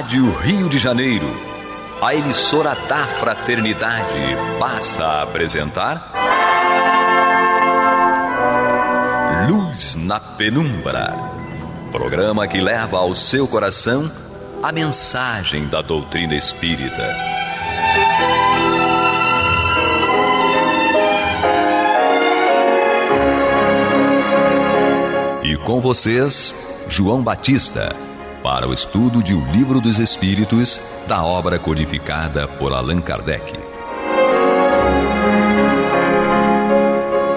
Rádio Rio de Janeiro, a emissora da fraternidade, passa a apresentar Luz na Penumbra, programa que leva ao seu coração a mensagem da doutrina espírita. E com vocês, João Batista, para o estudo de O Livro dos Espíritos, da obra codificada por Allan Kardec.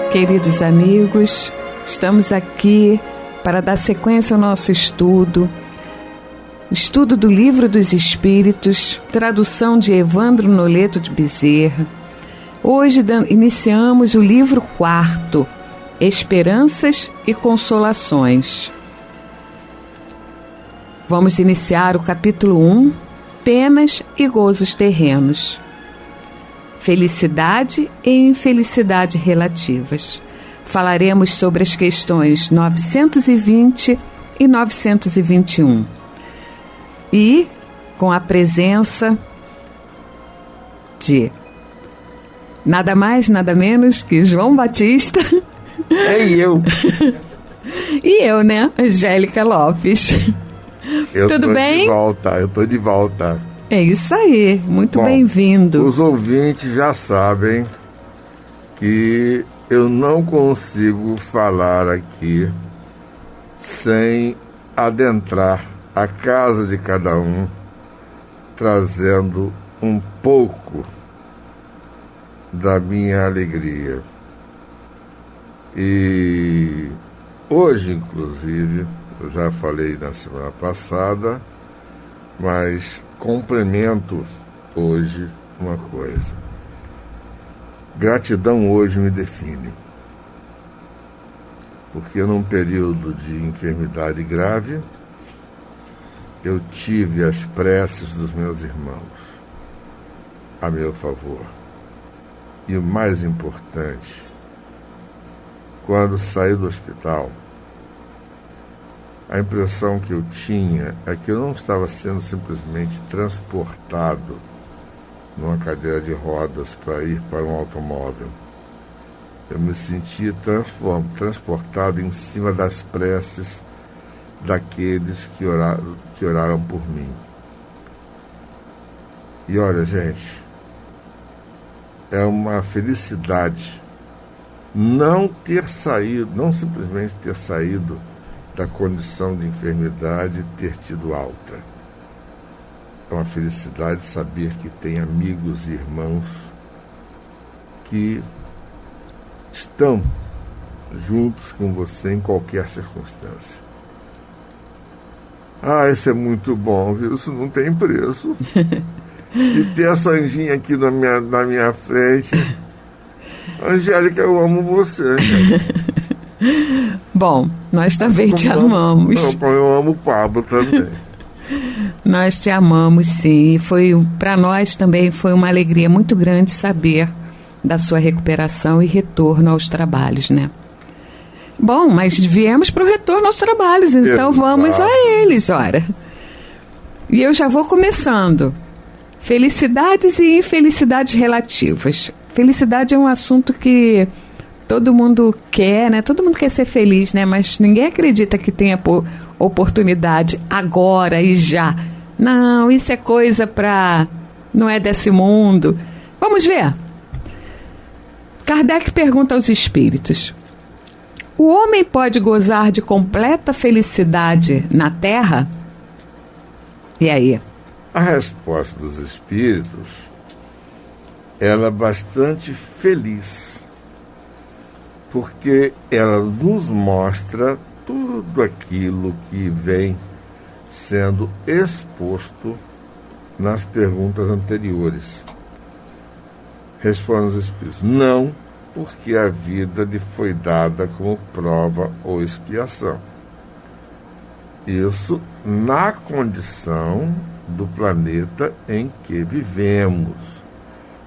Queridos amigos, estamos aqui para dar sequência ao nosso estudo. O estudo do Livro dos Espíritos, tradução de Evandro Noleto de Bezerra. Hoje iniciamos o livro 4, Esperanças e Consolações. Vamos iniciar o capítulo 1, Penas e Gozos Terrenos. Felicidade e infelicidade relativas. Falaremos sobre as questões 920 e 921. E com a presença de nada mais, nada menos que João Batista. É eu. E eu, né? Angélica Lopes. Tudo bem? Eu tô de volta. É isso aí, muito Bom, bem-vindo. Os ouvintes já sabem que eu não consigo falar aqui sem adentrar a casa de cada um, trazendo um pouco da minha alegria. E hoje, inclusive, eu já falei na semana passada, mas complemento hoje uma coisa. Gratidão hoje me define. Porque num período de enfermidade grave, eu tive as preces dos meus irmãos a meu favor. E o mais importante, quando saí do hospital, a impressão que eu tinha é que eu não estava sendo simplesmente transportado numa cadeira de rodas para ir para um automóvel. Eu me sentia transportado em cima das preces daqueles que oraram por mim. E olha, gente, é uma felicidade não simplesmente ter saído da condição de enfermidade e ter tido alta. É uma felicidade saber que tem amigos e irmãos que estão juntos com você em qualquer circunstância. Isso é muito bom, viu? Isso não tem preço. E ter essa anjinha aqui na minha frente. Angélica, eu amo você, Angélica. Bom, nós também te amamos. Eu amo o Pablo também. Nós te amamos, sim. Para nós também foi uma alegria muito grande saber da sua recuperação e retorno aos trabalhos, né? Bom, mas viemos para o retorno aos trabalhos, então vamos a eles, ora. E eu já vou começando. Felicidades e infelicidades relativas. Felicidade é um assunto que todo mundo quer, né? Todo mundo quer ser feliz, né? Mas ninguém acredita que tenha oportunidade agora e já. Não, isso é coisa não é desse mundo. Vamos ver. Kardec pergunta aos espíritos: o homem pode gozar de completa felicidade na Terra? E aí? A resposta dos espíritos, ela é bastante feliz, porque ela nos mostra tudo aquilo que vem sendo exposto nas perguntas anteriores. Respondem os espíritos: não, porque a vida lhe foi dada como prova ou expiação. Isso na condição do planeta em que vivemos.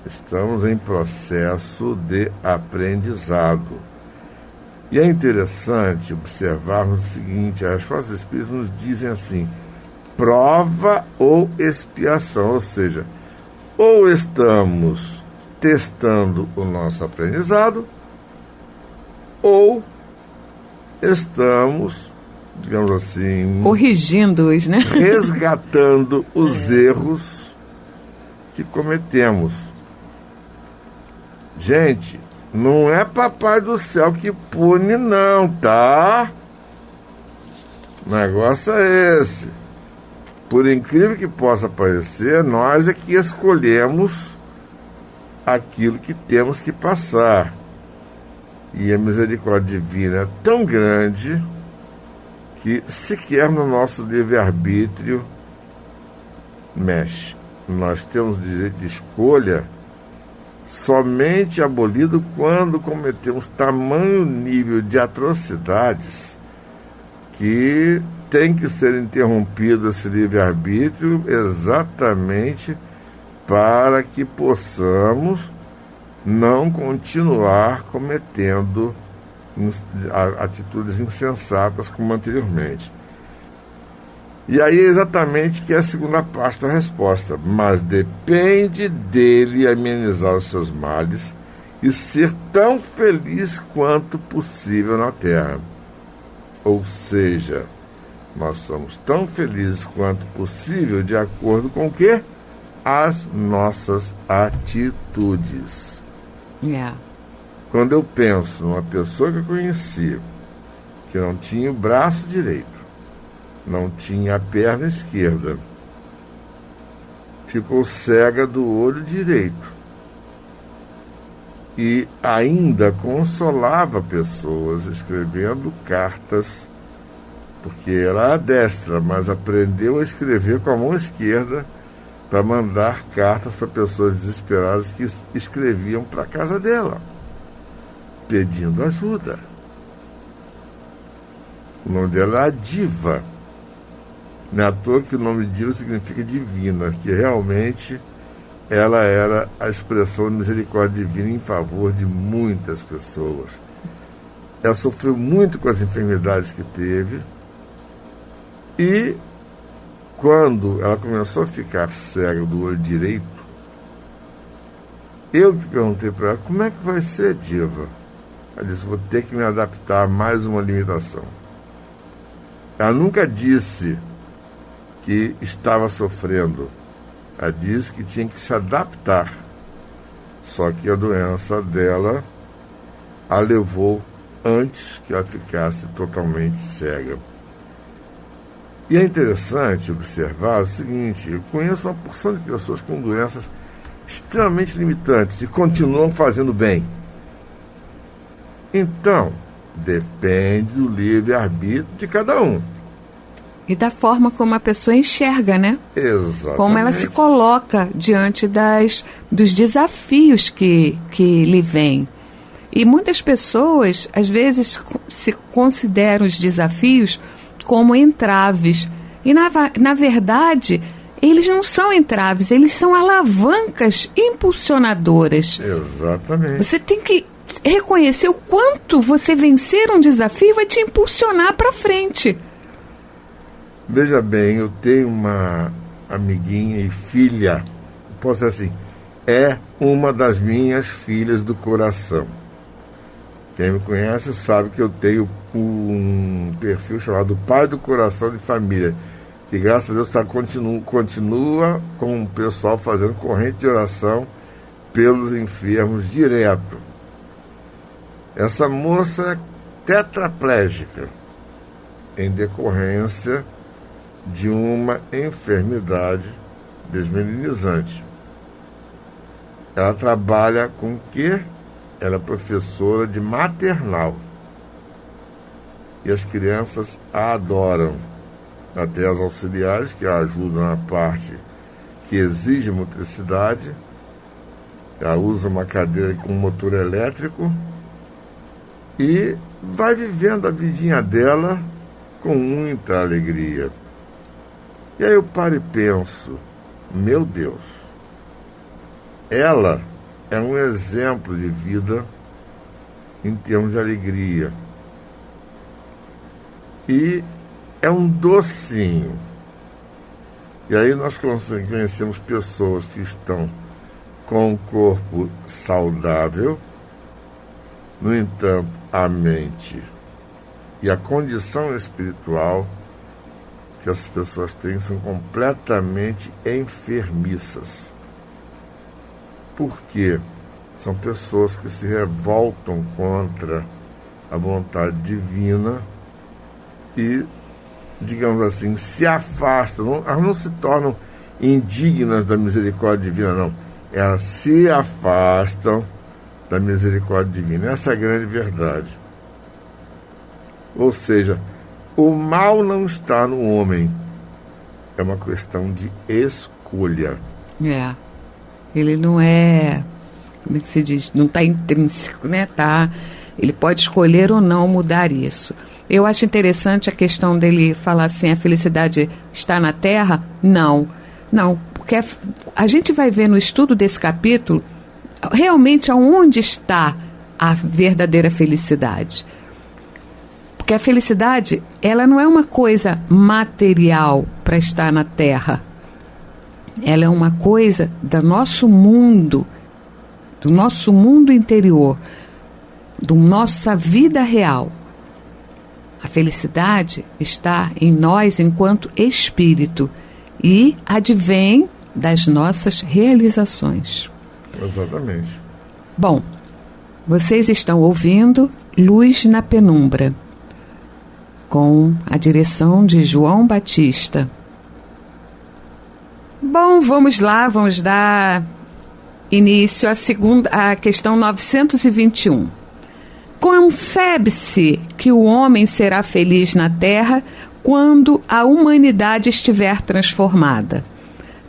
Estamos em processo de aprendizado. E é interessante observarmos o seguinte: as respostas dos espíritos nos dizem assim: prova ou expiação, ou seja, ou estamos testando o nosso aprendizado, ou estamos, digamos assim, corrigindo-os, né? Resgatando os erros que cometemos. Gente, não é Papai do Céu que pune, não, tá? O negócio é esse. Por incrível que possa parecer, nós é que escolhemos aquilo que temos que passar. E a misericórdia divina é tão grande que sequer no nosso livre-arbítrio mexe. Nós temos direito de escolha somente abolido quando cometemos tamanho nível de atrocidades que tem que ser interrompido esse livre-arbítrio exatamente para que possamos não continuar cometendo atitudes insensatas como anteriormente. E aí é exatamente que é a segunda parte da resposta. Mas depende dele amenizar os seus males e ser tão feliz quanto possível na terra. Ou seja, nós somos tão felizes quanto possível de acordo com o quê? As nossas atitudes. Yeah. Quando eu penso numa pessoa que eu conheci, que não tinha o braço direito, não tinha a perna esquerda, ficou cega do olho direito e ainda consolava pessoas escrevendo cartas, porque era a destra, mas aprendeu a escrever com a mão esquerda para mandar cartas para pessoas desesperadas que escreviam para a casa dela, pedindo ajuda. O nome dela é Diva. Não é à toa que o nome Diva significa divina, que realmente ela era a expressão de misericórdia divina em favor de muitas pessoas. Ela sofreu muito com as enfermidades que teve e quando ela começou a ficar cega do olho direito, eu que perguntei para ela, como é que vai ser, Diva? Ela disse, vou ter que me adaptar a mais uma limitação. Ela nunca disse que estava sofrendo. Ela disse que tinha que se adaptar. Só que a doença dela a levou antes que ela ficasse totalmente cega. E é interessante observar o seguinte, eu conheço uma porção de pessoas com doenças extremamente limitantes e continuam fazendo bem. Então, depende do livre-arbítrio de cada um. E da forma como a pessoa enxerga, né? Exatamente. Como ela se coloca diante dos desafios que lhe vêm. E muitas pessoas, às vezes, se consideram os desafios como entraves. E, na verdade, eles não são entraves, eles são alavancas impulsionadoras. Exatamente. Você tem que reconhecer o quanto você vencer um desafio vai te impulsionar para frente. Veja bem, eu tenho uma amiguinha e filha, posso dizer assim, é uma das minhas filhas do coração. Quem me conhece sabe que eu tenho um perfil chamado Pai do Coração de Família, que graças a Deus continua com o pessoal fazendo corrente de oração pelos enfermos direto. Essa moça é tetraplégica em decorrência de uma enfermidade desmelinizante. Ela trabalha com o quê? Ela é professora de maternal. E as crianças a adoram. Até as auxiliares que a ajudam na parte que exige motricidade. Ela usa uma cadeira com motor elétrico e vai vivendo a vidinha dela com muita alegria. E aí eu paro e penso, meu Deus, ela é um exemplo de vida em termos de alegria. E é um docinho E aí nós conhecemos pessoas que estão com o corpo saudável, no entanto, a mente e a condição espiritual que as pessoas têm são completamente enfermiças. Por quê? São pessoas que se revoltam contra a vontade divina e, digamos assim, se afastam. Elas não se tornam indignas da misericórdia divina, não. Elas se afastam da misericórdia divina. Essa é a grande verdade. Ou seja, o mal não está no homem. É uma questão de escolha. Ele não é, como é que se diz? Não está intrínseco, né? Ele pode escolher ou não mudar isso. Eu acho interessante a questão dele falar assim, a felicidade está na terra? Não, porque a gente vai ver no estudo desse capítulo realmente aonde está a verdadeira felicidade. Porque a felicidade, ela não é uma coisa material para estar na terra. Ela é uma coisa do nosso mundo interior, da nossa vida real. A felicidade está em nós enquanto espírito e advém das nossas realizações. Exatamente. Bom, vocês estão ouvindo Luz na Penumbra, com a direção de João Batista. Bom, vamos lá, vamos dar início à questão 921. Concebe-se que o homem será feliz na Terra quando a humanidade estiver transformada.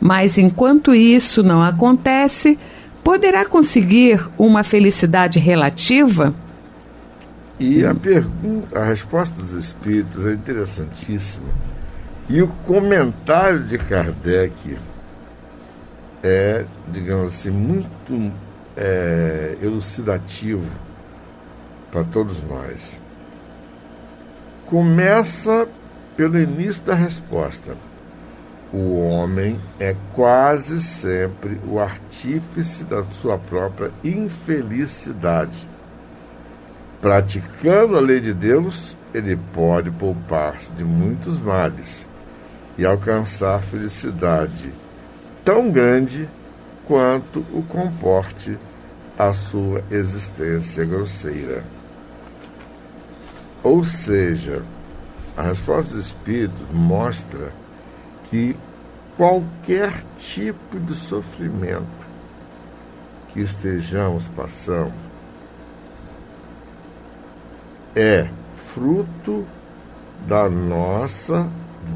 Mas enquanto isso não acontece, poderá conseguir uma felicidade relativa? E a resposta dos espíritos é interessantíssima. E o comentário de Kardec é, digamos assim, muito elucidativo para todos nós. Começa pelo início da resposta. O homem é quase sempre o artífice da sua própria infelicidade. Praticando a lei de Deus, ele pode poupar-se de muitos males e alcançar felicidade tão grande quanto o comporte a sua existência grosseira. Ou seja, a resposta dos espíritos mostra que qualquer tipo de sofrimento que estejamos passando é fruto da nossa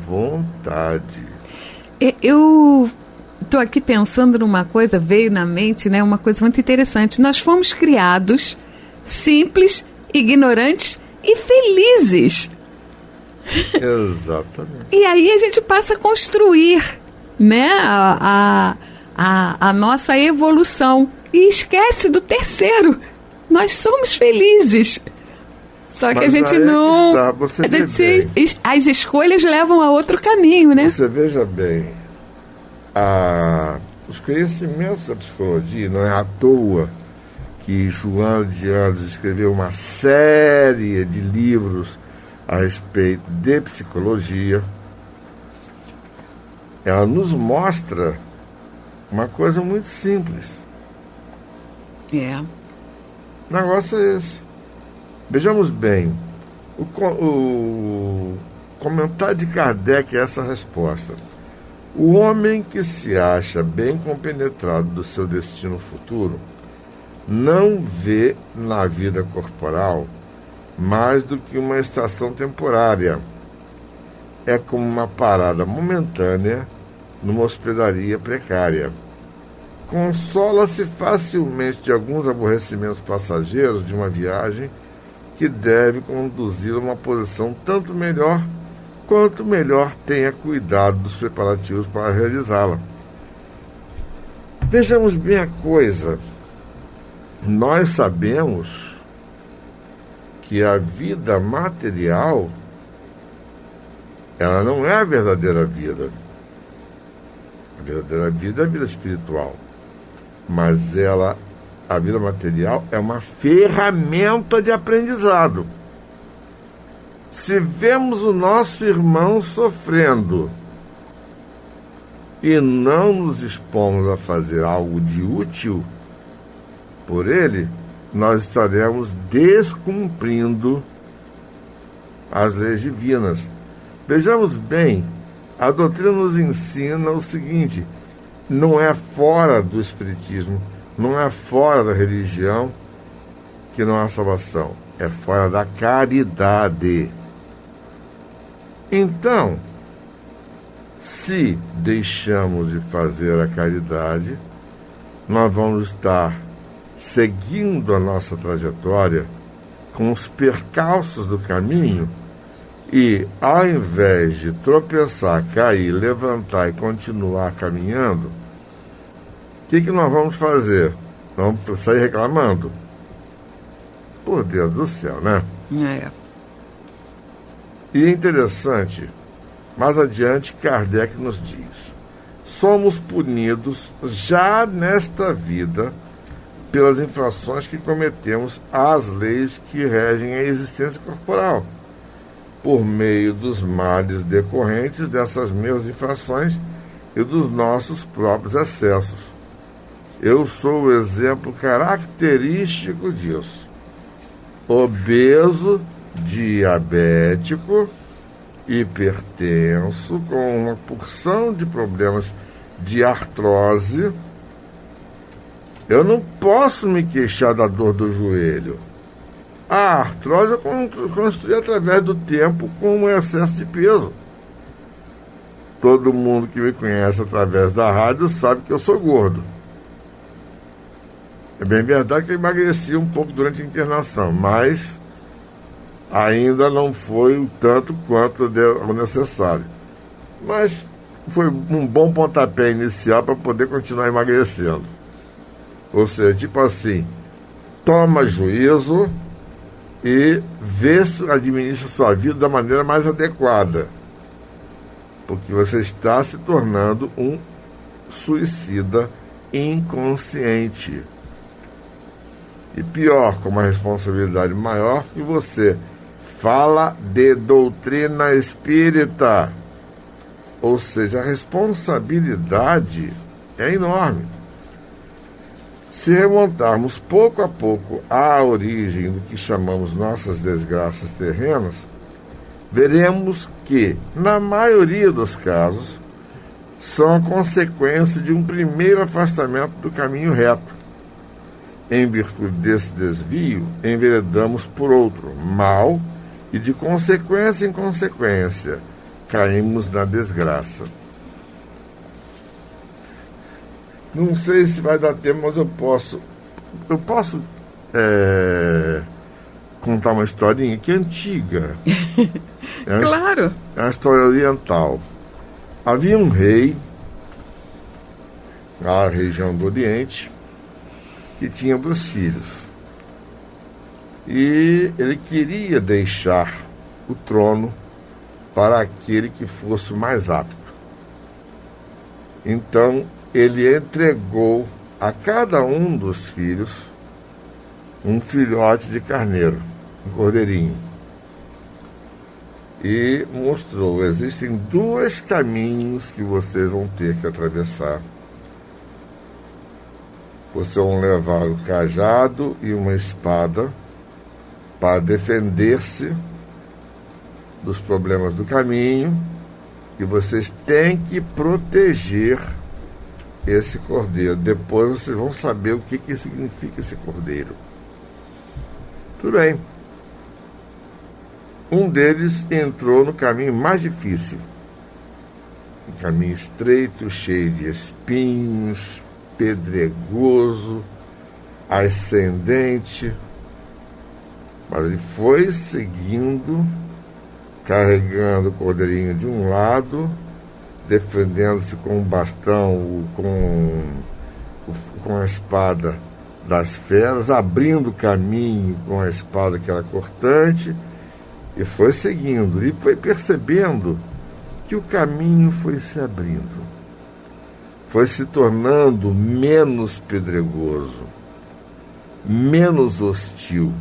vontade. Eu estou aqui pensando numa coisa, veio na mente, né, uma coisa muito interessante. Nós fomos criados simples, ignorantes e felizes. Exatamente. E aí a gente passa a construir, né, a nossa evolução e esquece do terceiro. Nós somos felizes. Só que a gente não... as escolhas levam a outro caminho, né? Você veja bem, os conhecimentos da psicologia, não é à toa que João de Anjos escreveu uma série de livros a respeito de psicologia. Ela nos mostra uma coisa muito simples. O negócio é esse. Vejamos bem, o comentário de Kardec é essa resposta. O homem que se acha bem compenetrado do seu destino futuro não vê na vida corporal mais do que uma estação temporária. É como uma parada momentânea numa hospedaria precária. Consola-se facilmente de alguns aborrecimentos passageiros de uma viagem que deve conduzi-lo a uma posição tanto melhor quanto melhor tenha cuidado dos preparativos para realizá-la. Vejamos bem a coisa. Nós sabemos que a vida material, ela não é a verdadeira vida. A verdadeira vida é a vida espiritual. Mas a vida material é uma ferramenta de aprendizado. Se vemos o nosso irmão sofrendo e não nos expomos a fazer algo de útil por ele, nós estaremos descumprindo as leis divinas. Vejamos bem, a doutrina nos ensina o seguinte: não é fora do espiritismo, não é fora da religião que não há salvação, é fora da caridade. Então, se deixamos de fazer a caridade, nós vamos estar seguindo a nossa trajetória com os percalços do caminho e, ao invés de tropeçar, cair, levantar e continuar caminhando, o que nós vamos fazer? Vamos sair reclamando? Por Deus do céu, né? E é interessante, mais adiante Kardec nos diz: somos punidos já nesta vida pelas infrações que cometemos às leis que regem a existência corporal, por meio dos males decorrentes dessas mesmas infrações e dos nossos próprios excessos. Eu sou o exemplo característico disso. Obeso, diabético, hipertenso, com uma porção de problemas de artrose. Eu não posso me queixar da dor do joelho. A artrose eu construí através do tempo com um excesso de peso. Todo mundo que me conhece através da rádio sabe que eu sou gordo. É bem verdade que eu emagreci um pouco durante a internação, mas ainda não foi o tanto quanto o necessário. Mas foi um bom pontapé inicial para poder continuar emagrecendo. Ou seja, tipo assim, toma juízo e vê se administra sua vida da maneira mais adequada. Porque você está se tornando um suicida inconsciente. E pior, com uma responsabilidade maior, que você fala de doutrina espírita. Ou seja, a responsabilidade é enorme. Se remontarmos pouco a pouco à origem do que chamamos nossas desgraças terrenas, veremos que, na maioria dos casos, são a consequência de um primeiro afastamento do caminho reto. Em virtude desse desvio, enveredamos por outro, mal, e de consequência em consequência, caímos na desgraça. Não sei se vai dar tempo, mas eu posso contar uma historinha que é antiga. Claro. É uma história oriental. Havia um rei na região do Oriente que tinha 2 filhos. E ele queria deixar o trono para aquele que fosse mais apto. Então, ele entregou a cada um dos filhos um filhote de carneiro, um cordeirinho. E mostrou: existem 2 caminhos que vocês vão ter que atravessar. Vocês vão levar o cajado e uma espada para defender-se dos problemas do caminho, e vocês têm que proteger esse cordeiro. Depois vocês vão saber o que significa esse cordeiro. Tudo bem. Um deles entrou no caminho mais difícil, um caminho estreito, cheio de espinhos, pedregoso, ascendente, mas ele foi seguindo, carregando o cordeirinho de um lado, defendendo-se com um bastão, com a espada das feras, abrindo caminho com a espada que era cortante, e foi seguindo, e foi percebendo que o caminho foi se abrindo. foi se tornando menos pedregoso, menos hostil.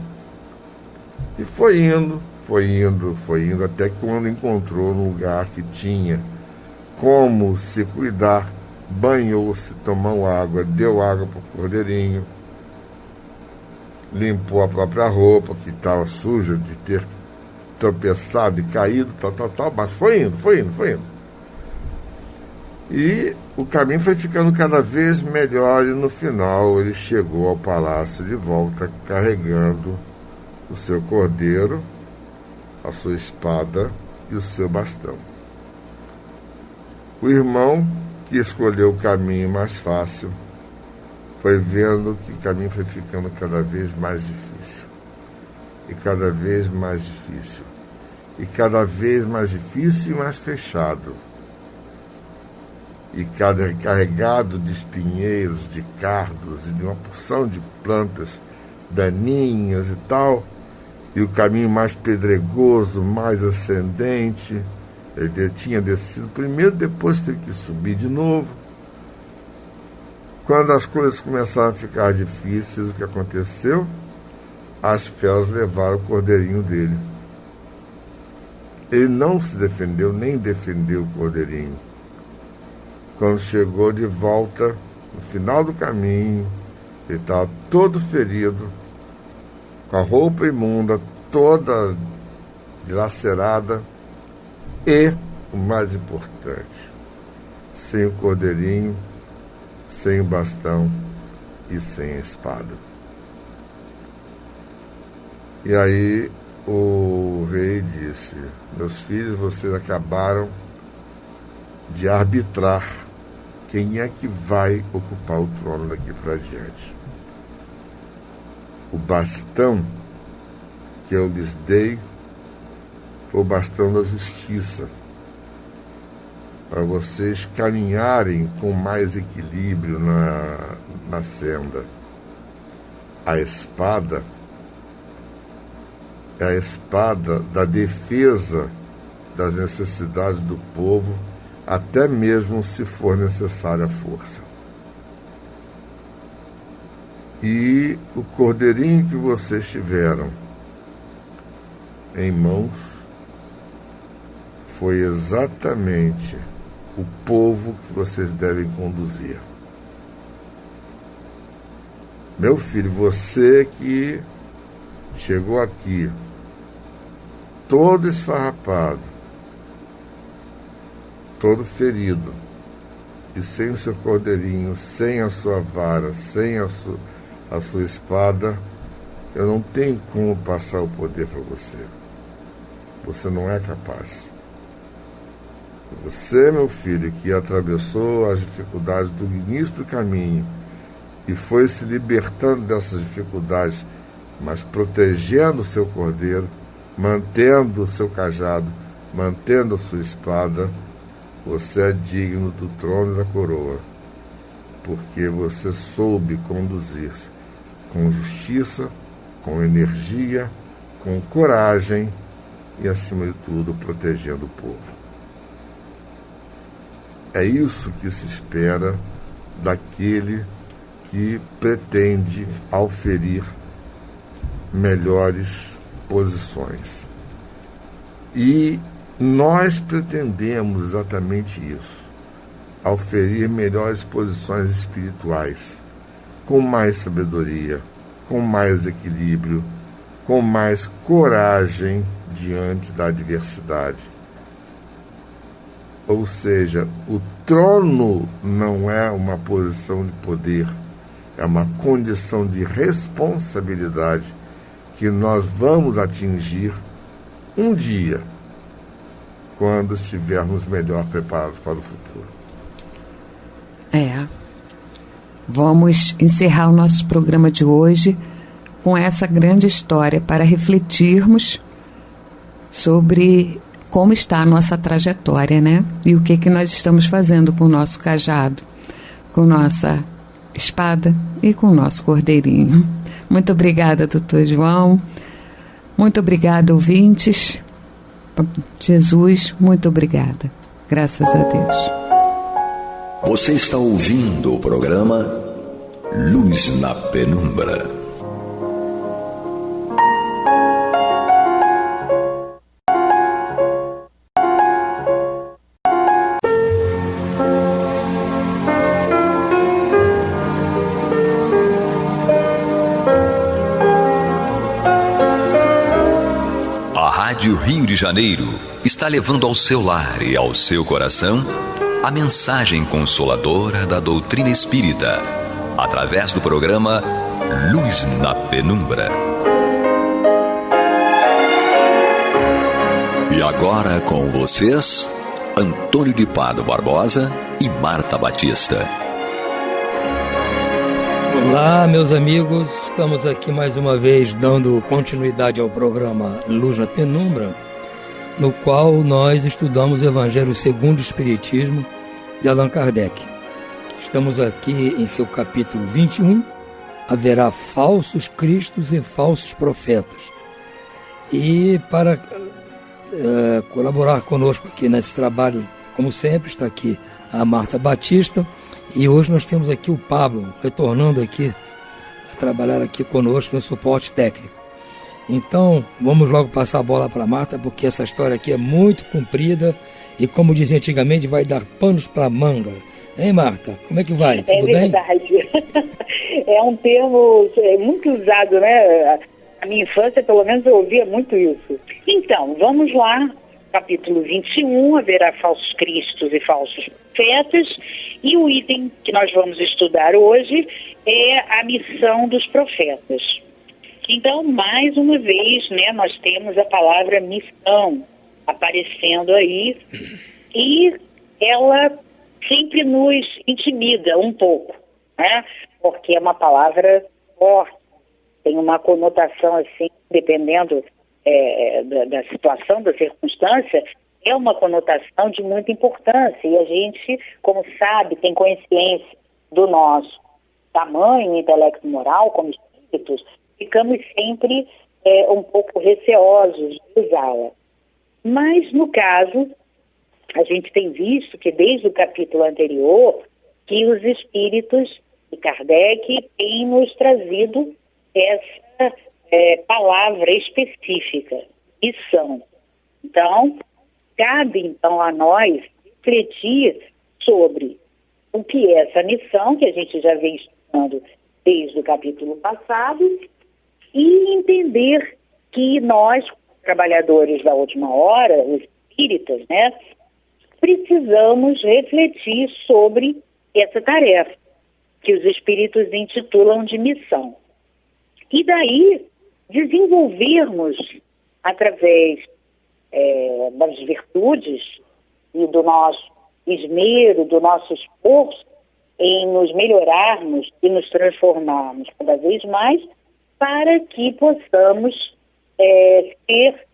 E foi indo, até que quando encontrou um lugar que tinha como se cuidar, banhou-se, tomou água, deu água para o cordeirinho, limpou a própria roupa, que estava suja de ter tropeçado e caído, mas foi indo. E o caminho foi ficando cada vez melhor e no final ele chegou ao palácio de volta carregando o seu cordeiro, a sua espada e o seu bastão. O irmão, que escolheu o caminho mais fácil, foi vendo que o caminho foi ficando cada vez mais difícil. E cada vez mais difícil. E cada vez mais difícil e mais fechado. E carregado de espinheiros, de cardos e de uma porção de plantas daninhas e tal. E o caminho mais pedregoso, mais ascendente. Ele tinha descido primeiro, depois teve que subir de novo. Quando as coisas começaram a ficar difíceis, o que aconteceu? As feras levaram o cordeirinho dele. Ele não se defendeu, nem defendeu o cordeirinho. Quando chegou de volta, no final do caminho, ele estava todo ferido, com a roupa imunda, toda dilacerada, e, o mais importante, sem o cordeirinho, sem o bastão e sem a espada. E aí o rei disse: meus filhos, vocês acabaram de arbitrar quem é que vai ocupar o trono daqui para diante. O bastão que eu lhes dei foi o bastão da justiça, para vocês caminharem com mais equilíbrio na senda. A espada é a espada da defesa das necessidades do povo, até mesmo se for necessária a força. E o cordeirinho que vocês tiveram em mãos foi exatamente o povo que vocês devem conduzir. Meu filho, você que chegou aqui todo esfarrapado, todo ferido, e sem o seu cordeirinho, sem a sua vara, sem a sua espada, eu não tenho como passar o poder para você. Você não é capaz. Você, meu filho, que atravessou as dificuldades do início do caminho e foi se libertando dessas dificuldades, mas protegendo o seu cordeiro, mantendo o seu cajado, mantendo a sua espada, você é digno do trono e da coroa, porque você soube conduzir-se com justiça, com energia, com coragem e, acima de tudo, protegendo o povo. É isso que se espera daquele que pretende auferir melhores posições. E nós pretendemos exatamente isso, auferir melhores posições espirituais, com mais sabedoria, com mais equilíbrio, com mais coragem diante da adversidade. Ou seja, o trono não é uma posição de poder, é uma condição de responsabilidade que nós vamos atingir um dia, quando estivermos melhor preparados para o futuro. Vamos encerrar o nosso programa de hoje com essa grande história para refletirmos sobre como está a nossa trajetória, né? E o que nós estamos fazendo com o nosso cajado, com nossa espada e com o nosso cordeirinho. Muito obrigada, doutor João. Muito obrigada, ouvintes. Jesus, muito obrigada. Graças a Deus. Você está ouvindo o programa Luz na Penumbra. A Rádio Rio de Janeiro está levando ao seu lar e ao seu coração a mensagem consoladora da doutrina espírita, através do programa Luz na Penumbra. E agora com vocês, Antônio de Pádua Barbosa e Marta Batista. Olá, meus amigos, estamos aqui mais uma vez dando continuidade ao programa Luz na Penumbra, no qual nós estudamos o Evangelho segundo o Espiritismo de Allan Kardec. Estamos aqui em seu capítulo 21, haverá falsos cristos e falsos profetas. E para colaborar conosco aqui nesse trabalho, como sempre, está aqui a Marta Batista, e hoje nós temos aqui o Pablo, retornando aqui a trabalhar aqui conosco no suporte técnico. Então, vamos logo passar a bola para a Marta, porque essa história aqui é muito comprida e, como dizia antigamente, vai dar panos para manga. Hein, Marta? Como é que vai? Tudo bem? É verdade. É um termo muito usado, né? Na minha infância, pelo menos, eu ouvia muito isso. Então, vamos lá. Capítulo 21, haverá falsos cristos e falsos profetas. E o item que nós vamos estudar hoje é a missão dos profetas. Então, mais uma vez, né, nós temos a palavra missão aparecendo aí, e ela sempre nos intimida um pouco, né, porque é uma palavra forte, tem uma conotação assim, dependendo da situação, da circunstância, é uma conotação de muita importância, e a gente, como sabe, tem consciência do nosso tamanho, intelecto moral, como espíritos, ficamos sempre um pouco receosos de usá-la. Mas, no caso, a gente tem visto que desde o capítulo anterior, que os espíritos de Kardec têm nos trazido essa palavra específica, missão. Então, cabe então a nós refletir sobre o que é essa missão, que a gente já vem estudando desde o capítulo passado, e entender que nós, trabalhadores da última hora, os espíritas, né, precisamos refletir sobre essa tarefa, que os espíritos intitulam de missão. E daí, desenvolvermos, através das virtudes e do nosso esmero, do nosso esforço em nos melhorarmos e nos transformarmos cada vez mais, para que possamos ser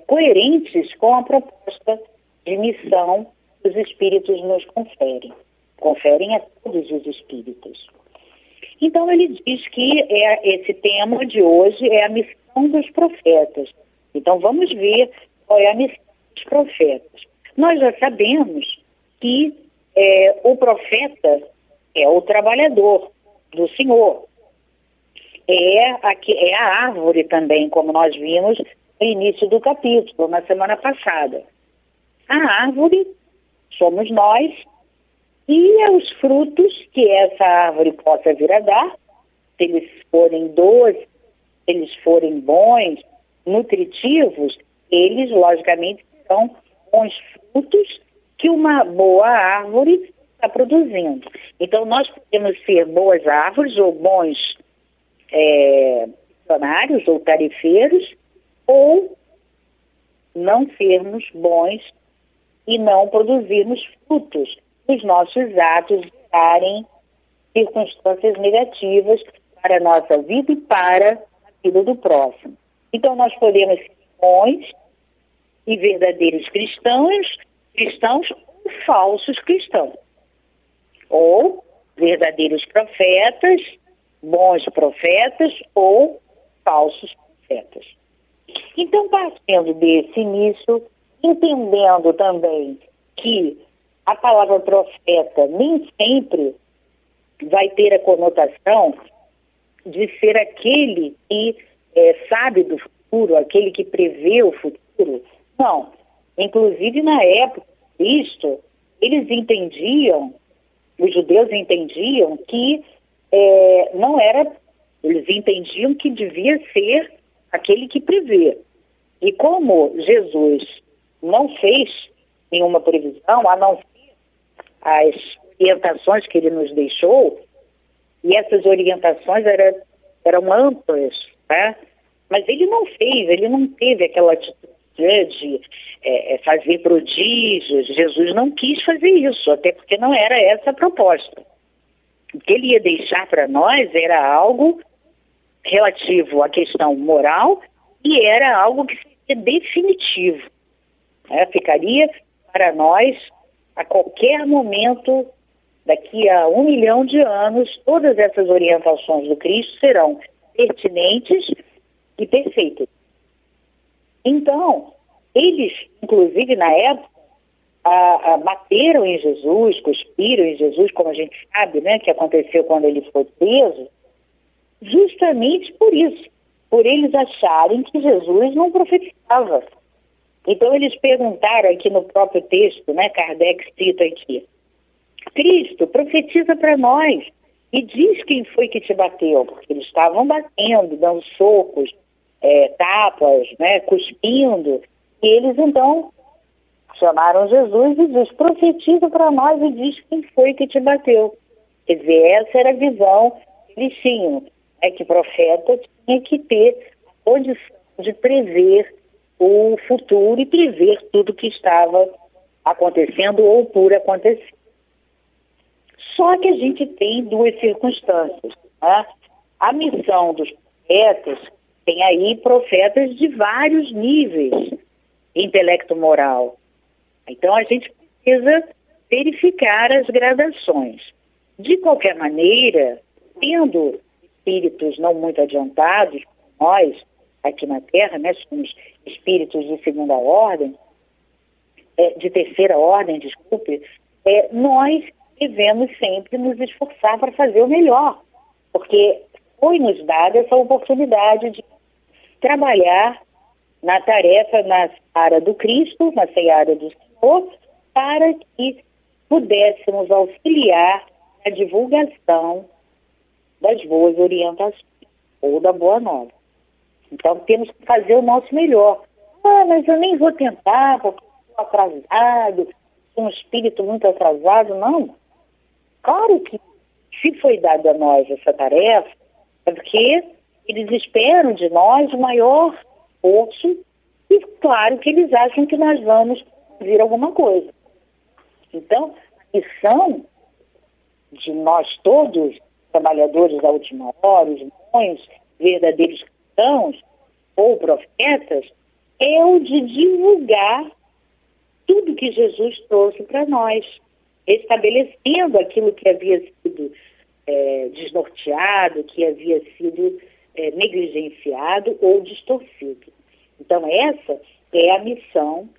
coerentes com a proposta de missão que os espíritos nos conferem a todos os espíritos. Então ele diz que esse tema de hoje é a missão dos profetas. Então vamos ver qual é a missão dos profetas. Nós já sabemos que o profeta é o trabalhador do Senhor. É a árvore também, como nós vimos no início do capítulo, na semana passada. A árvore somos nós, e os frutos que essa árvore possa vir a dar, se eles forem doces, se eles forem bons, nutritivos, eles, logicamente, são bons frutos que uma boa árvore está produzindo. Então, nós podemos ser boas árvores ou bons funcionários ou tarefeiros, ou não sermos bons e não produzirmos frutos, os nossos atos darem circunstâncias negativas para a nossa vida e para a vida do próximo. Então, nós podemos ser bons e verdadeiros cristãos ou falsos cristãos, ou verdadeiros profetas, bons profetas ou falsos profetas. Então, partindo desse início, entendendo também que a palavra profeta nem sempre vai ter a conotação de ser aquele que sabe do futuro, aquele que prevê o futuro. Não. Inclusive, na época de Cristo, eles entendiam, os judeus entendiam que não era, eles entendiam que devia ser aquele que prevê. E como Jesus não fez nenhuma previsão, a não ser as orientações que ele nos deixou, e essas orientações eram amplas, né? Mas ele não fez, ele não teve aquela atitude de fazer prodígios. Jesus não quis fazer isso, até porque não era essa a proposta. O que ele ia deixar para nós era algo relativo à questão moral e era algo que seria definitivo. Ficaria para nós, a qualquer momento, daqui a 1 milhão de anos, todas essas orientações do Cristo serão pertinentes e perfeitas. Então, eles, inclusive na época, bateram em Jesus, cuspiram em Jesus, como a gente sabe, né, que aconteceu quando ele foi preso, justamente por isso, por eles acharem que Jesus não profetizava. Então eles perguntaram aqui no próprio texto, né, Kardec cita aqui, Cristo, profetiza para nós e diz quem foi que te bateu, porque eles estavam batendo, dando socos, tapas, né, cuspindo, e eles então chamaram Jesus e diz, profetiza para nós e diz quem foi que te bateu. Quer dizer, essa era a visão que eles tinham, que o profeta tinha que ter a condição de prever o futuro e prever tudo que estava acontecendo ou por acontecer. Só que a gente tem duas circunstâncias, né? A missão dos profetas, tem aí profetas de vários níveis intelecto moral. Então a gente precisa verificar as gradações. De qualquer maneira, tendo espíritos não muito adiantados, nós aqui na Terra, né, somos espíritos de segunda ordem, de terceira ordem, desculpe, nós devemos sempre nos esforçar para fazer o melhor, porque foi nos dada essa oportunidade de trabalhar na tarefa, na seara do Cristo, na seara do Senhor, para que pudéssemos auxiliar a divulgação das boas orientações ou da boa nova. Então temos que fazer o nosso melhor. Mas eu nem vou tentar porque estou atrasado, sou um espírito muito atrasado. Não. Claro que se foi dada a nós essa tarefa, é porque eles esperam de nós o maior esforço e claro que eles acham que nós vamos fazer alguma coisa. Então, a missão de nós todos, trabalhadores da última hora, os bons, verdadeiros cristãos ou profetas, é o de divulgar tudo que Jesus trouxe para nós, estabelecendo aquilo que havia sido desnorteado, que havia sido negligenciado ou distorcido. Então essa é a missão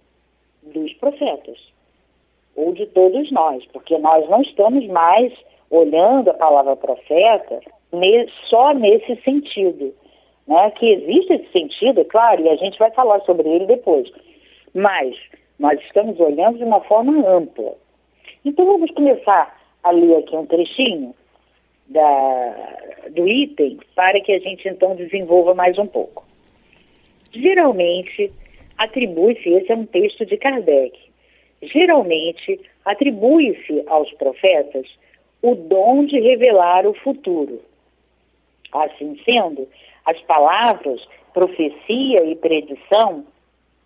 dos profetas, ou de todos nós, porque nós não estamos mais olhando a palavra profeta só nesse sentido, né? Que existe esse sentido, é claro, e a gente vai falar sobre ele depois, mas nós estamos olhando de uma forma ampla. Então vamos começar a ler aqui um trechinho do item para que a gente então desenvolva mais um pouco. Geralmente atribui-se, esse é um texto de Kardec, geralmente atribui-se aos profetas o dom de revelar o futuro. Assim sendo, as palavras profecia e predição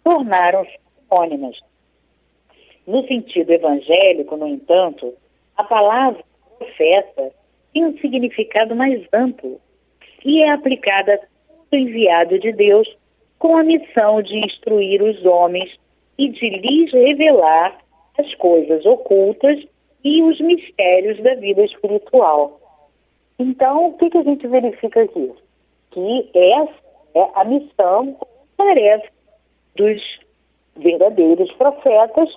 tornaram-se sinônimas. No sentido evangélico, no entanto, a palavra profeta tem um significado mais amplo e é aplicada a todo enviado de Deus com a missão de instruir os homens e de lhes revelar as coisas ocultas e os mistérios da vida espiritual. Então, o que a gente verifica aqui? Que essa é a missão, a tarefa dos verdadeiros profetas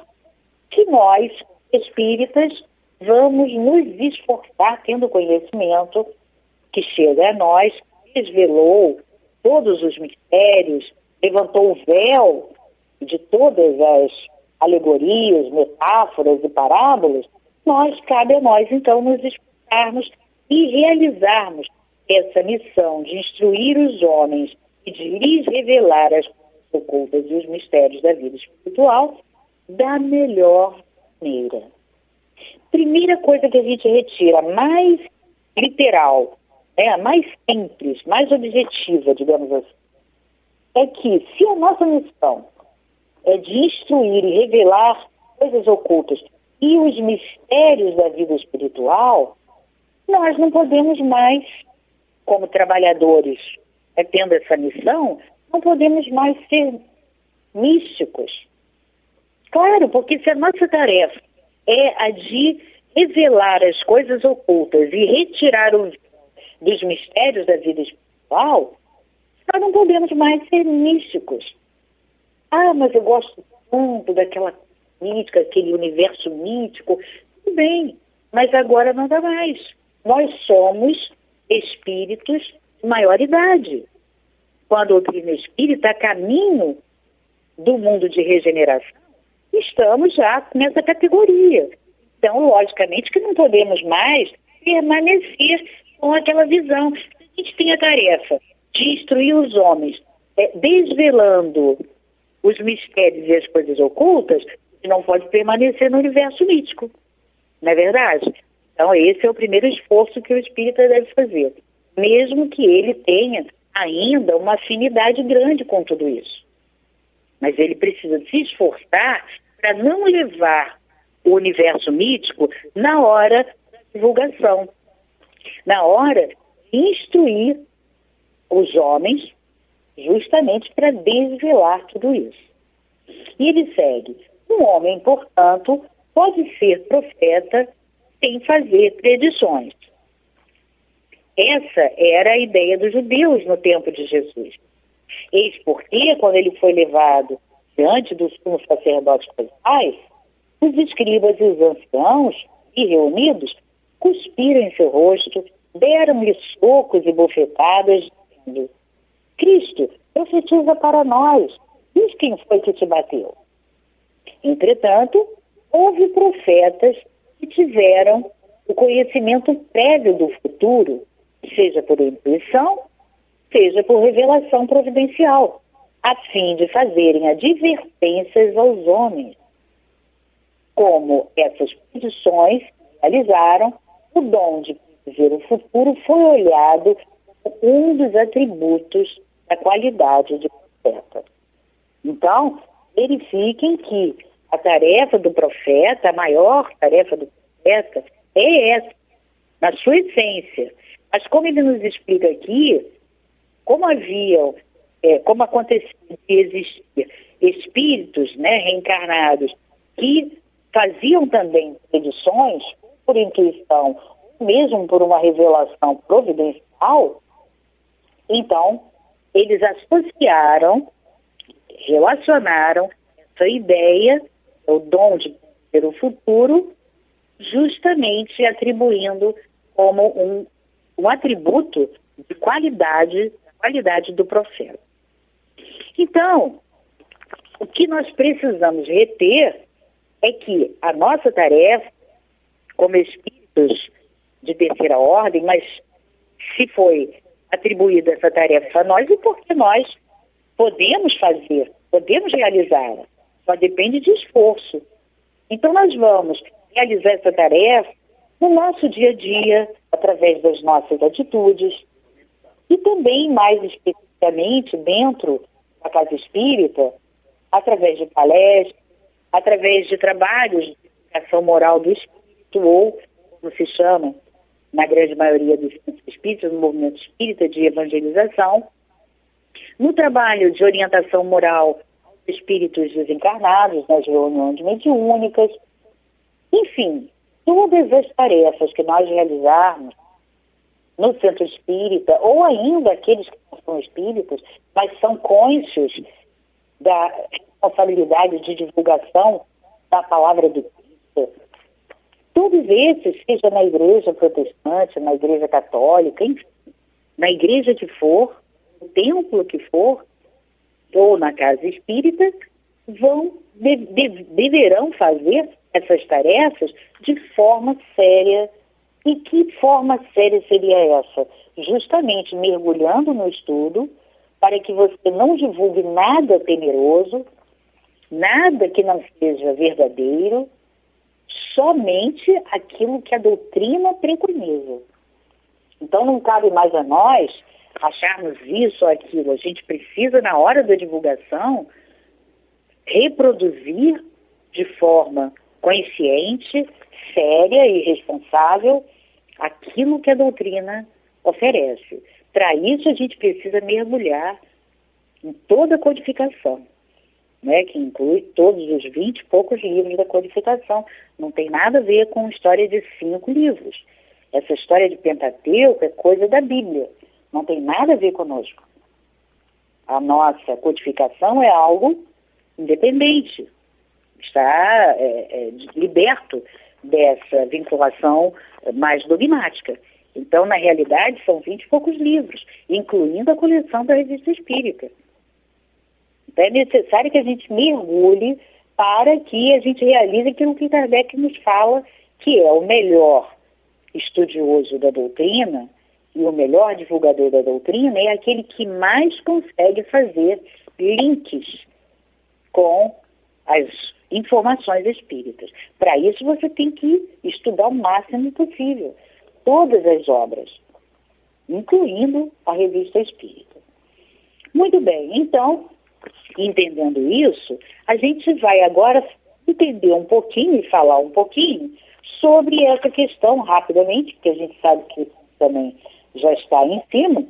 que nós espíritas, vamos nos esforçar, tendo conhecimento que chega a nós, desvelou todos os mistérios, levantou o véu de todas as alegorias, metáforas e parábolas. Cabe a nós, então, nos esforçarmos e realizarmos essa missão de instruir os homens e de lhes revelar as coisas ocultas e os mistérios da vida espiritual da melhor maneira. Primeira coisa que a gente retira, mais literal, a mais simples, mais objetiva, digamos assim, é que se a nossa missão é de instruir e revelar coisas ocultas e os mistérios da vida espiritual, nós não podemos mais, como trabalhadores, tendo essa missão, não podemos mais ser místicos. Claro, porque se a nossa tarefa é a de revelar as coisas ocultas e retirar dos mistérios da vida espiritual, nós não podemos mais ser místicos. Mas eu gosto tanto daquela mística, aquele universo mítico. Tudo bem, mas agora não dá mais. Nós somos espíritos de maior idade. Com a doutrina espírita, a caminho do mundo de regeneração, estamos já nessa categoria. Então, logicamente que não podemos mais permanecer com aquela visão. A gente tem a tarefa de instruir os homens, desvelando os mistérios e as coisas ocultas, e não pode permanecer no universo mítico. Não é verdade? Então, esse é o primeiro esforço que o espírita deve fazer, mesmo que ele tenha ainda uma afinidade grande com tudo isso. Mas ele precisa se esforçar para não levar o universo mítico na hora da divulgação, na hora de instruir os homens justamente para desvelar tudo isso. E ele segue: um homem, portanto, pode ser profeta sem fazer predições. Essa era a ideia dos judeus no tempo de Jesus. Eis porque, quando ele foi levado diante dos sumos sacerdotes casuais, os escribas e os anciãos, e reunidos, cuspiram em seu rosto, deram-lhe socos e bofetadas, dizendo: Cristo, profetiza para nós, diz quem foi que te bateu. Entretanto, houve profetas que tiveram o conhecimento prévio do futuro, seja por intuição, seja por revelação providencial, a fim de fazerem advertências aos homens. Como essas predições realizaram, o dom de prever o futuro foi olhado como um dos atributos da qualidade de profeta. Então, verifiquem que a tarefa do profeta, a maior tarefa do profeta, é essa, na sua essência. Mas como ele nos explica aqui, como acontecia de existir espíritos, reencarnados que faziam também predições por intuição, mesmo por uma revelação providencial, então eles relacionaram essa ideia, o dom de ver o futuro, justamente atribuindo como um atributo de qualidade do profeta. Então, o que nós precisamos reter é que a nossa tarefa, como espíritos de terceira ordem, mas se foi atribuída essa tarefa a nós, e porque nós podemos fazer, podemos realizar, só depende de esforço. Então nós vamos realizar essa tarefa no nosso dia a dia, através das nossas atitudes, e também, mais especificamente, dentro da Casa Espírita, através de palestras, através de trabalhos de educação moral do espírito, ou, como se chama, na grande maioria dos espíritos, no movimento espírita de evangelização, no trabalho de orientação moral aos espíritos desencarnados, nas reuniões mediúnicas, enfim, todas as tarefas que nós realizarmos no centro espírita, ou ainda aqueles que não são espíritas, mas são cônscios da responsabilidade de divulgação da palavra do Cristo, Todos esses, seja na igreja protestante, na igreja católica, enfim, na igreja que for, no templo que for, ou na casa espírita, deverão fazer essas tarefas de forma séria. E que forma séria seria essa? Justamente mergulhando no estudo, para que você não divulgue nada temeroso, nada que não seja verdadeiro, somente aquilo que a doutrina preconiza. Então não cabe mais a nós acharmos isso ou aquilo. A gente precisa, na hora da divulgação, reproduzir de forma consciente, séria e responsável aquilo que a doutrina oferece. Para isso a gente precisa mergulhar em toda a codificação, né, que inclui todos os 20 e poucos livros da codificação. Não tem nada a ver com a história de 5 livros. Essa história de Pentateuco é coisa da Bíblia. Não tem nada a ver conosco. A nossa codificação é algo independente. Está liberto dessa vinculação mais dogmática. Então, na realidade, são 20 e poucos livros, incluindo a coleção da Revista Espírita. Então, é necessário que a gente mergulhe para que a gente realize aquilo que Kardec nos fala, que é o melhor estudioso da doutrina e o melhor divulgador da doutrina é aquele que mais consegue fazer links com as informações espíritas. Para isso você tem que estudar o máximo possível todas as obras, incluindo a Revista Espírita. Muito bem, então, entendendo isso, a gente vai agora entender um pouquinho e falar um pouquinho sobre essa questão rapidamente, porque a gente sabe que também já está em cima.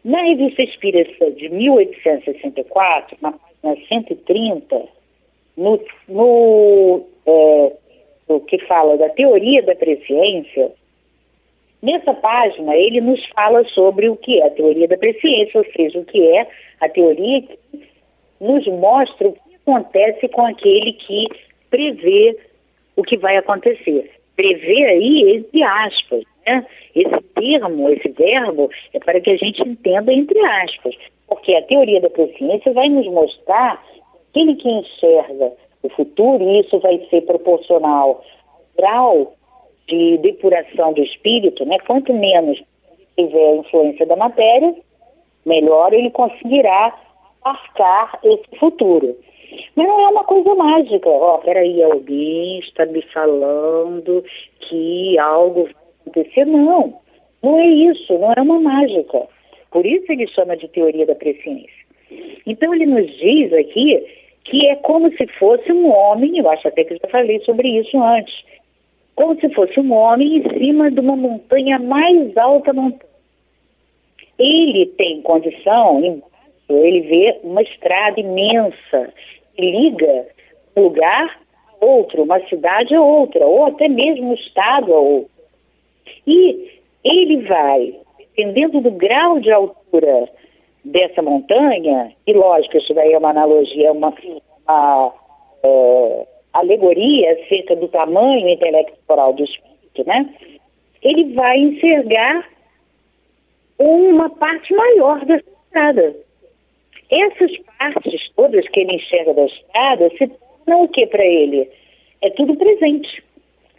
Na Revista Espírita de 1864, na página 130, no que fala da teoria da presciência, nessa página ele nos fala sobre o que é a teoria da presciência, ou seja, o que é a teoria que nos mostra o que acontece com aquele que prevê o que vai acontecer. Prevê aí entre aspas, né? Esse termo, esse verbo, é para que a gente entenda entre aspas, porque a teoria da presciência vai nos mostrar aquele que enxerga o futuro, e isso vai ser proporcional ao grau de depuração do espírito, né? Quanto menos tiver a influência da matéria, melhor ele conseguirá marcar esse futuro. Mas não é uma coisa mágica. Peraí, alguém está me falando que algo vai acontecer. Não, não é isso, não é uma mágica. Por isso ele chama de teoria da presciência. Então ele nos diz aqui que é como se fosse um homem, eu acho até que eu já falei sobre isso antes, como se fosse um homem em cima de uma montanha mais alta montanha. Ele tem condição, embaixo, ele vê uma estrada imensa que liga um lugar a outro, uma cidade a outra, ou até mesmo um estado a outro. E ele vai, dependendo do grau de altura dessa montanha, e lógico, isso daí é uma analogia, uma alegoria acerca do tamanho intelectual do espírito, né? Ele vai enxergar uma parte maior da estrada. Essas partes todas que ele enxerga da estrada se tornam o que para ele? É tudo presente.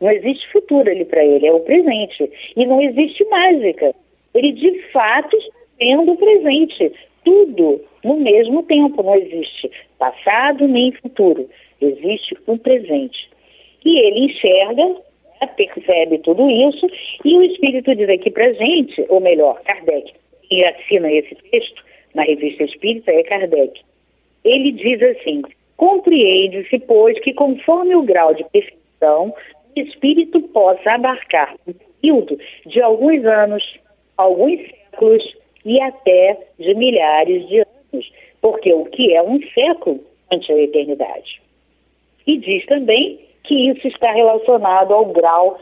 Não existe futuro ali para ele, é o presente. E não existe mágica. Ele de fato está vendo o presente. Tudo no mesmo tempo. Não existe passado nem futuro. Existe o presente. E ele enxerga, percebe tudo isso, e o Espírito diz aqui para a gente, ou melhor, Kardec, que assina esse texto na Revista Espírita, é Kardec. Ele diz assim: compreende-se, pois, que conforme o grau de perfeição, o Espírito possa abarcar um período de alguns anos, alguns séculos e até de milhares de anos, porque o que é um século ante a eternidade. E diz também que isso está relacionado ao grau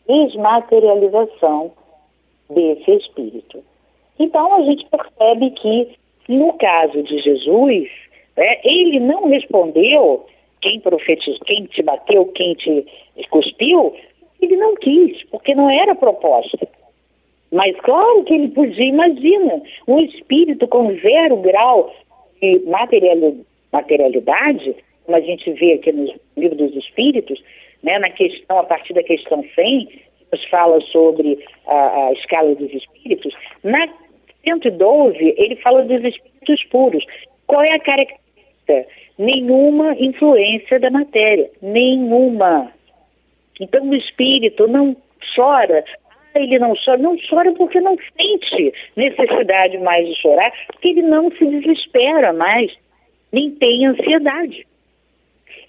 de desmaterialização desse espírito. Então, a gente percebe que, no caso de Jesus, ele não respondeu quem profetizou, quem te bateu, quem te cuspiu, Ele não quis, porque não era proposta. Mas claro que ele podia, imagina, um espírito com 0 grau de materialidade, como a gente vê aqui no Livro dos Espíritos, né, na questão, a partir da questão 100, que nos fala sobre a escala dos espíritos. Na 112, ele fala dos espíritos puros. Qual é a característica? Nenhuma influência da matéria, nenhuma. Então o espírito não chora. Ele não chora porque não sente necessidade mais de chorar, porque ele não se desespera mais, nem tem ansiedade.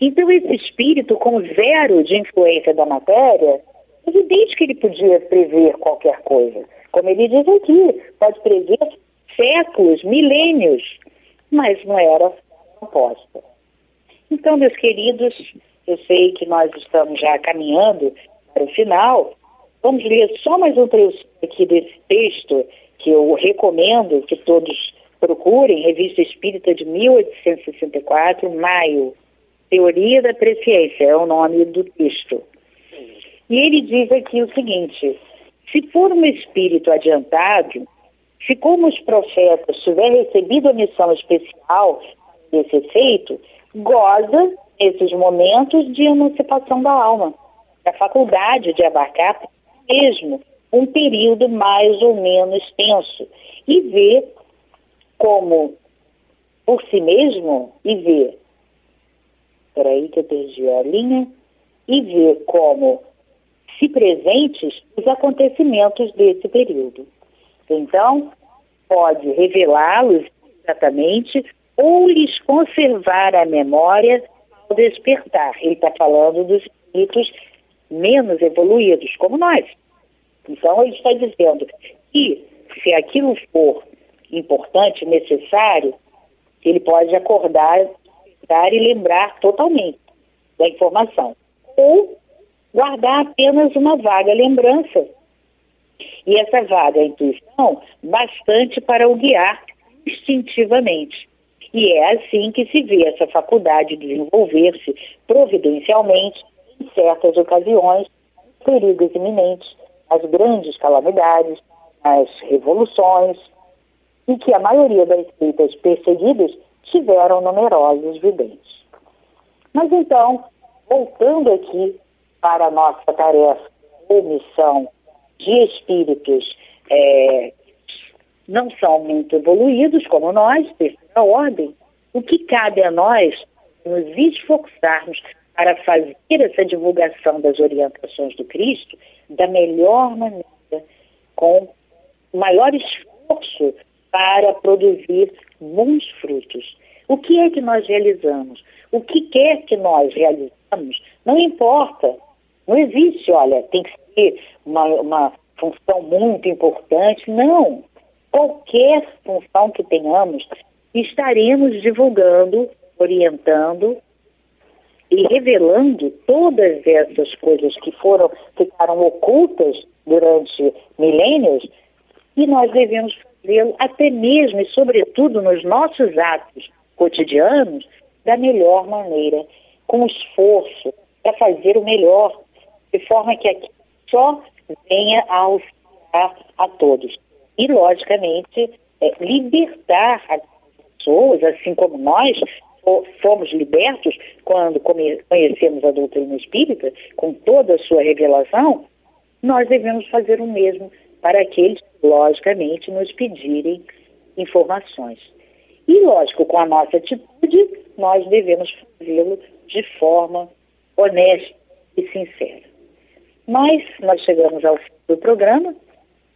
Então esse espírito com 0 de influência da matéria, é evidente que ele podia prever qualquer coisa. Como ele diz aqui, pode prever séculos, milênios, mas não era proposta. Então, meus queridos, eu sei que nós estamos já caminhando para o final. Vamos ler só mais um trecho aqui desse texto, que eu recomendo que todos procurem, Revista Espírita de 1864, maio. Teoria da Presciência é o nome do texto. E ele diz aqui o seguinte: se for um espírito adiantado, se como os profetas tiver recebido a missão especial desse efeito, goza nesses momentos de emancipação da alma, da faculdade de abarcar mesmo um período mais ou menos tenso, e vê como por si mesmo, peraí que eu perdi a linha, e vê como se presentes os acontecimentos desse período. Então, pode revelá-los exatamente ou lhes conservar a memória ao despertar. Ele está falando dos espíritos menos evoluídos, como nós. Então, ele está dizendo que, se aquilo for importante, necessário, ele pode acordar e lembrar totalmente da informação. Ou guardar apenas uma vaga lembrança. E essa vaga intuição, bastante para o guiar instintivamente. E é assim que se vê essa faculdade de desenvolver-se providencialmente em certas ocasiões, perigos iminentes, as grandes calamidades, as revoluções, e que a maioria das seitas perseguidas tiveram numerosos videntes. Mas então, voltando aqui para a nossa tarefa ou missão de espíritos não são muito evoluídos como nós, terceira ordem, o que cabe a nós nos esforçarmos para fazer essa divulgação das orientações do Cristo da melhor maneira, com o maior esforço para produzir bons frutos. O que é que nós realizamos? O que quer que nós realizamos, não importa. Não existe, olha, tem que ser uma função muito importante. Não. Qualquer função que tenhamos, estaremos divulgando, orientando e revelando todas essas coisas que ficaram ocultas durante milênios, e nós devemos fazê-lo até mesmo e sobretudo nos nossos atos cotidianos da melhor maneira, com esforço para fazer o melhor, de forma que aqui só venha a auxiliar a todos. E, logicamente, libertar as pessoas, assim como nós fomos libertos quando conhecemos a doutrina espírita, com toda a sua revelação, nós devemos fazer o mesmo para aqueles que, logicamente, nos pedirem informações. E, lógico, com a nossa atitude, nós devemos fazê-lo de forma honesta e sincera. Mas nós chegamos ao fim do programa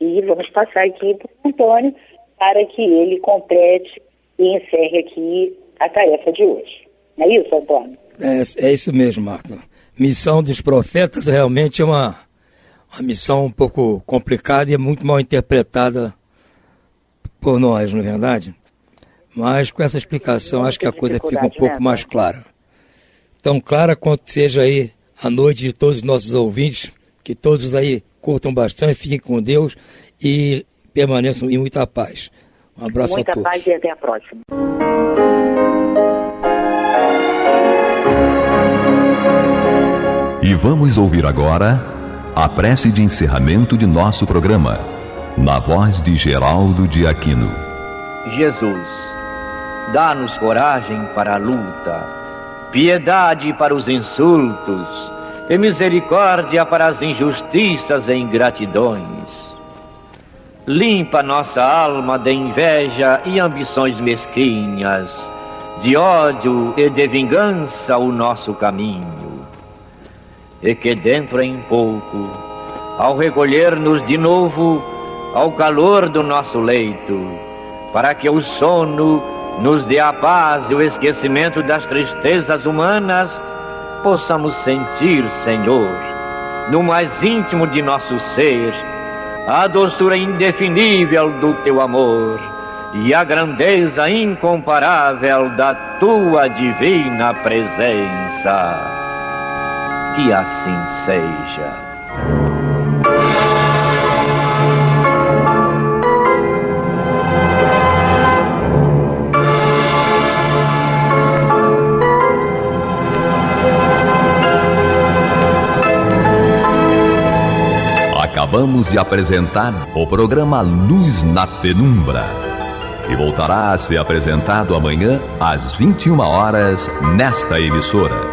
e vamos passar aqui para o Antônio para que ele complete e encerre aqui a tarefa de hoje. Não é isso, Antônio? É isso mesmo, Marta. Missão dos profetas realmente é uma missão um pouco complicada e é muito mal interpretada por nós, não é verdade? Mas com essa explicação acho que a coisa fica um pouco mais clara. Tão clara quanto seja aí a noite de todos os nossos ouvintes, que todos aí curtam bastante, fiquem com Deus e permaneçam em muita paz. Um abraço a todos. Muita paz e até a próxima. E vamos ouvir agora a prece de encerramento de nosso programa, na voz de Geraldo de Aquino. Jesus, dá-nos coragem para a luta, piedade para os insultos e misericórdia para as injustiças e ingratidões. Limpa nossa alma de inveja e ambições mesquinhas, de ódio e de vingança o nosso caminho. E que dentro em pouco, ao recolher-nos de novo ao calor do nosso leito, para que o sono nos dê a paz e o esquecimento das tristezas humanas, possamos sentir, Senhor, no mais íntimo de nosso ser, a doçura indefinível do Teu amor e a grandeza incomparável da Tua divina presença. Que assim seja. Acabamos de apresentar o programa Luz na Penumbra, que voltará a ser apresentado amanhã às 21 horas nesta emissora.